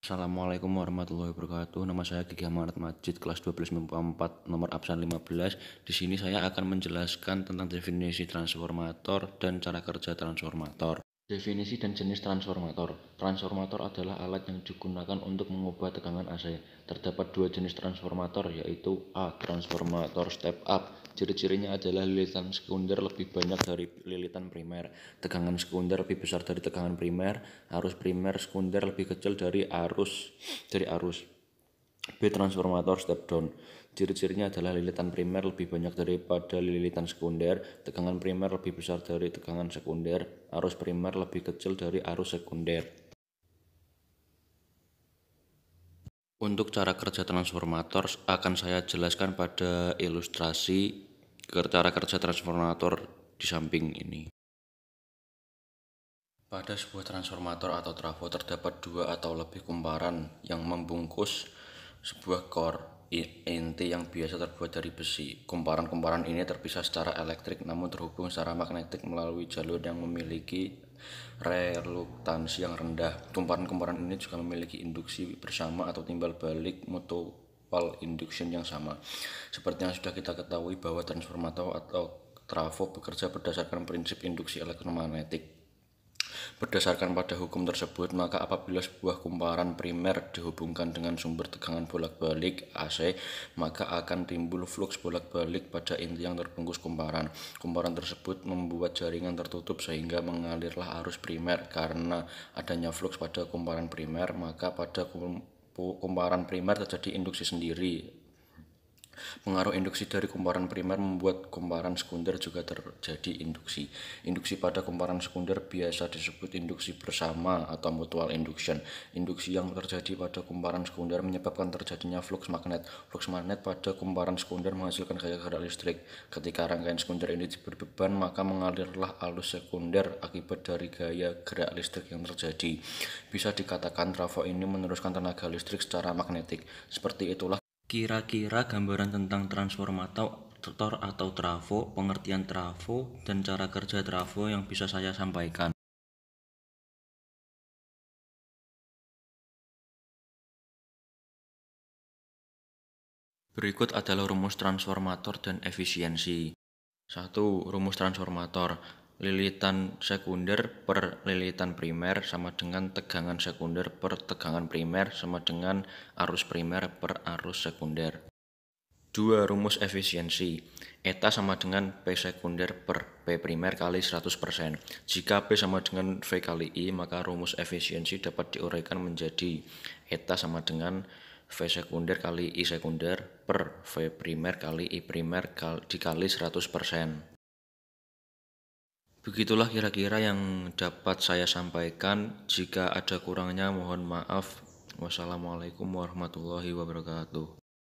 Assalamualaikum warahmatullahi wabarakatuh. Nama saya Gigi Ahmad Majid, kelas 12 MIPA 4, nomor absen 15. Di sini saya akan menjelaskan tentang definisi transformator dan cara kerja transformator. Definisi dan jenis transformator. Transformator adalah alat yang digunakan untuk mengubah tegangan AC. Terdapat dua jenis transformator, yaitu A. Transformator step up. Ciri-cirinya adalah lilitan sekunder lebih banyak dari lilitan primer. Tegangan sekunder lebih besar dari tegangan primer. Arus primer sekunder lebih kecil dari arus. B. Transformator step down. Ciri-cirinya adalah lilitan primer lebih banyak daripada lilitan sekunder, tegangan primer lebih besar dari tegangan sekunder, arus primer lebih kecil dari arus sekunder. Untuk cara kerja transformator akan saya jelaskan pada ilustrasi cara kerja transformator di samping ini. Pada sebuah transformator atau trafo terdapat dua atau lebih kumparan yang membungkus sebuah core inti yang biasa terbuat dari besi. Kumparan-kumparan ini terpisah secara elektrik namun terhubung secara magnetik melalui jalur yang memiliki reluktansi yang rendah. Kumparan-kumparan ini juga memiliki induksi bersama atau timbal balik mutual induction yang sama. Seperti yang sudah kita ketahui bahwa transformator atau trafo bekerja berdasarkan prinsip induksi elektromagnetik. Berdasarkan pada hukum tersebut, maka apabila sebuah kumparan primer dihubungkan dengan sumber tegangan bolak-balik AC, maka akan timbul fluks bolak-balik pada inti yang terbungkus kumparan. Kumparan tersebut membuat jaringan tertutup sehingga mengalirlah arus primer. Karena adanya fluks pada kumparan primer, maka pada kumparan primer terjadi induksi sendiri. Pengaruh induksi dari kumparan primer membuat kumparan sekunder juga terjadi induksi. Induksi pada kumparan sekunder biasa disebut induksi bersama atau mutual induction. Induksi yang terjadi pada kumparan sekunder menyebabkan terjadinya flux magnet. Flux magnet pada kumparan sekunder menghasilkan gaya gerak listrik. Ketika rangkaian sekunder ini diberi beban, maka mengalirlah arus sekunder akibat dari gaya gerak listrik yang terjadi. Bisa dikatakan trafo ini meneruskan tenaga listrik secara magnetik. Seperti itulah kira-kira gambaran tentang transformator atau trafo, pengertian trafo, dan cara kerja trafo yang bisa saya sampaikan. Berikut adalah rumus transformator dan efisiensi. 1. Rumus transformator. Lilitan sekunder per lilitan primer sama dengan tegangan sekunder per tegangan primer sama dengan arus primer per arus sekunder. 2. Rumus efisiensi. Eta sama dengan P sekunder per P primer kali 100%. Jika P sama dengan V kali I, maka rumus efisiensi dapat diuraikan menjadi Eta sama dengan V sekunder kali I sekunder per V primer kali I primer dikali 100%. Begitulah kira-kira yang dapat saya sampaikan. Jika ada kurangnya mohon maaf. Wassalamualaikum warahmatullahi wabarakatuh.